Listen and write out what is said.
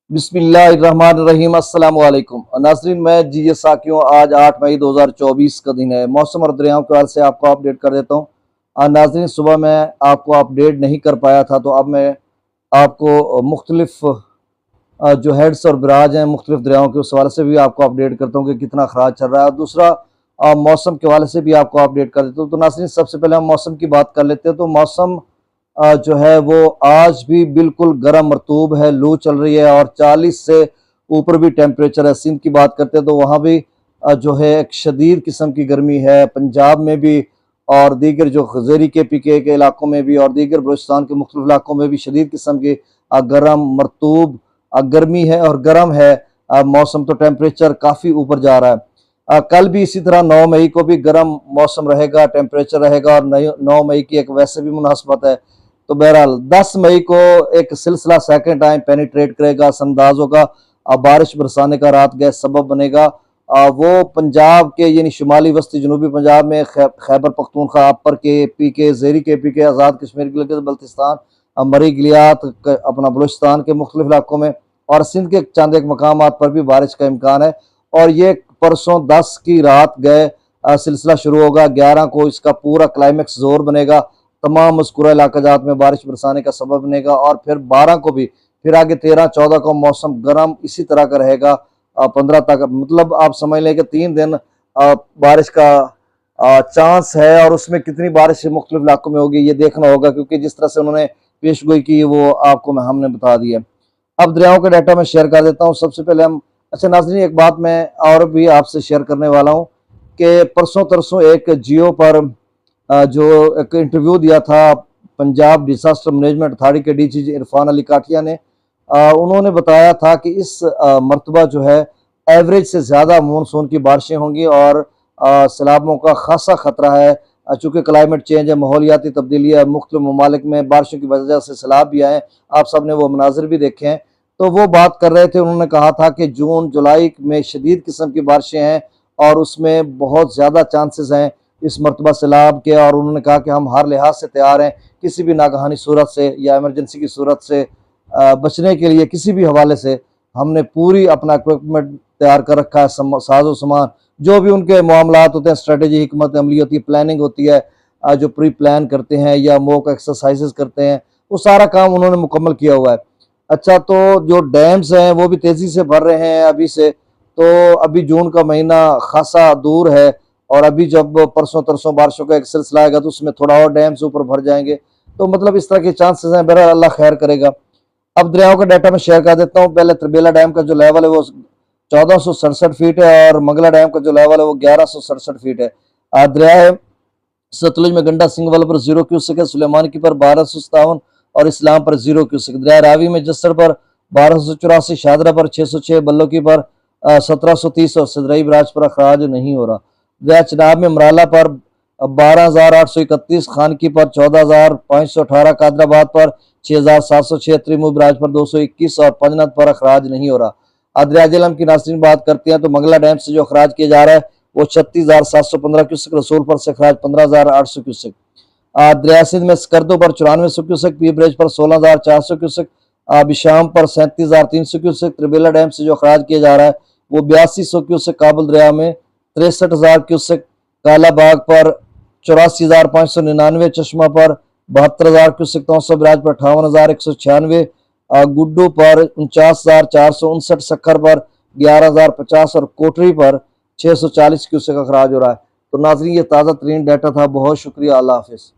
बिस्मिल्लाहिर्रहमानिर्रहीम। अस्सलाम वालेकुम नाज़रीन, मैं जी साकियों। आज 8 मई 2024 का दिन है। मौसम और दरियाओं के हाल से आपको अपडेट कर देता हूँ। नाज़रीन, सुबह मैं आपको अपडेट नहीं कर पाया था, तो अब मैं आपको मुख्तलिफ जो हेड्स और बराज हैं मुख्तलिफ दरियाओं के, उस हवाले से भी आपको अपडेट करता हूँ कि कितना खराज चल रहा है। और दूसरा मौसम के हवाले से भी आपको अपडेट कर देता हूँ। तो नाज़रीन, सबसे पहले हम मौसम की बात कर लेते हैं। तो मौसम जो है वो आज भी बिल्कुल गर्म मरतूब है, लू चल रही है और 40 से ऊपर भी टेम्परेचर है। सिंध की बात करते हैं तो वहाँ भी जो है एक शदीद किस्म की गर्मी है। पंजाब में भी और दीगर जो खजेरी के पीके के इलाकों में भी और दीगर बलूचिस्तान के मुख्तलिफ इलाकों में भी शदीद किस्म की गर्म मरतूब गर्मी है और गर्म है मौसम। तो टेम्परेचर काफ़ी ऊपर जा रहा है। कल भी इसी तरह 9 मई को भी गर्म मौसम रहेगा, टेम्परेचर रहेगा और 9 मई की एक वैसे भी मुनासबत है। तो बहरहाल 10 मई को एक सिलसिला सेकंड टाइम पेनिट्रेट करेगा, संदाज होगा, बारिश बरसाने का रात गए सबब बनेगा। वो पंजाब के यानी शुमाली वस्ती जनूबी पंजाब में खैबर पख्तूनख्वा, अपर के पी के, जेरी के पी के, आज़ाद कश्मीर गिलगित बल्तिस्तान, मरी गिलियात, अपना बलूचिस्तान के मुख्तलिफ इलाकों में और सिंध के चंद एक मकाम पर भी बारिश का इम्कान है। और ये परसों 10 की रात गए सिलसिला शुरू होगा। 11 को इसका पूरा क्लाइमेक्स जोर बनेगा, तमाम मज़कूरा इलाकाजात में बारिश बरसाने का सबब बनेगा। और फिर 12 को भी, फिर आगे 13-14 को मौसम गर्म इसी तरह का रहेगा। 15 तक मतलब आप समझ लें कि 3 दिन बारिश का चांस है। और उसमें कितनी बारिश मुख्तलिफ इलाकों में होगी ये देखना होगा, क्योंकि जिस तरह से उन्होंने पेशगोई की वो आपको हमने बता दी है। अब दरियाओं का डाटा मैं शेयर कर देता हूँ। सबसे पहले हम, अच्छा नाज़रीन, एक बात मैं और भी आपसे शेयर करने वाला हूँ कि परसों तरसों एक जियो पर जो एक इंटरव्यू दिया था पंजाब डिजास्टर मैनेजमेंट अथॉरिटी के डीजी इरफान अली काठिया ने, उन्होंने बताया था कि इस मरतबा जो है एवरेज से ज़्यादा मानसून की बारिशें होंगी और सैलाबों का खासा खतरा है। चूँकि क्लाइमेट चेंज है, माहौलियाती तब्दीली है, मुख्तलिफ ममालिक में बारिशों की वजह से सैलाब भी आए, आप सब ने वो मनाजिर भी देखे हैं। तो वो बात कर रहे थे, उन्होंने कहा था कि जून जुलाई में शदीद किस्म की बारिशें हैं और उसमें बहुत ज़्यादा चांसेस हैं इस मरतबा सैलाब के। और उन्होंने कहा कि हम हर लिहाज से तैयार हैं, किसी भी नागहानी सूरत से या एमरजेंसी की सूरत से बचने के लिए किसी भी हवाले से हमने पूरी अपना इक्विपमेंट तैयार कर रखा है। साजो सामान जो भी उनके मामलात होते हैं, स्ट्रेटेजी, हिकमत अमली होती है, प्लानिंग होती है, जो प्री प्लान करते हैं या मॉक एक्सरसाइजेस करते हैं, वो सारा काम उन्होंने मुकम्मल किया हुआ है। अच्छा, तो जो डैम्स हैं वो भी तेज़ी से भर रहे हैं अभी से। तो अभी जून का महीना खासा दूर है और अभी जब परसों तरसों बारिशों का एक सिलसिला आएगा तो उसमें थोड़ा और डैम से ऊपर भर जाएंगे। तो मतलब इस तरह के चांसेस हैं। बहरहाल अल्लाह खैर करेगा। अब दरियाओं का डाटा मैं शेयर कर देता हूँ। पहले त्रिबेला डैम का जो लेवल है वो 1467 फीट है और मंगला डैम का जो लेवल है वो 1167 फीट है। दरिया सतलुज में गंडा सिंगवल पर 0 क्यूसेक है, सुलेमान की पर 1257 और इस्लाम पर 0 क्यूसेक। दरिया रावी में जस्सर पर 1284, शादरा पर 606, बल्लो की पर 1730 और सदरई बराज पर अखराज नहीं हो रहा। दरिया चिनाब में मराला पर 12,831, खानकी पर 14,518, कादराबाद पर 6,706, त्रिमू बराज पर 221 और पंजनत पर अखराज नहीं हो रहा। दरिया झेलम की नाज़रीन बात करते हैं तो मंगला डैम से जो अखराज किया जा रहा है वो 36,715 क्यूसेक, रसूल पर से अखराज 15,800 क्यूसेक। दरिया सिंध में स्कर्दो पर 9400 क्यूसेक, पी ब्रिज पर 16,400 क्यूसेक, बिशाम पर 37,300 क्यूसेक। त्रिबेला डैम से जो अखराज किया जा रहा है वो 8200 क्यूसेक, काबुल दरिया में 63,000 क्यूसेक, कालाबाग पर 84,599, चश्मा पर 72,000 क्यूसेक, तौसा बराज पर 58,196, गुड्डू पर 49,459, सक्खर पर 11,050 और कोटरी पर 640 क्यूसेक अखराज हो रहा है। तो नाज़रीन, ये ताज़ा तरीन डाटा था। बहुत शुक्रिया। अल्लाह हाफिज़।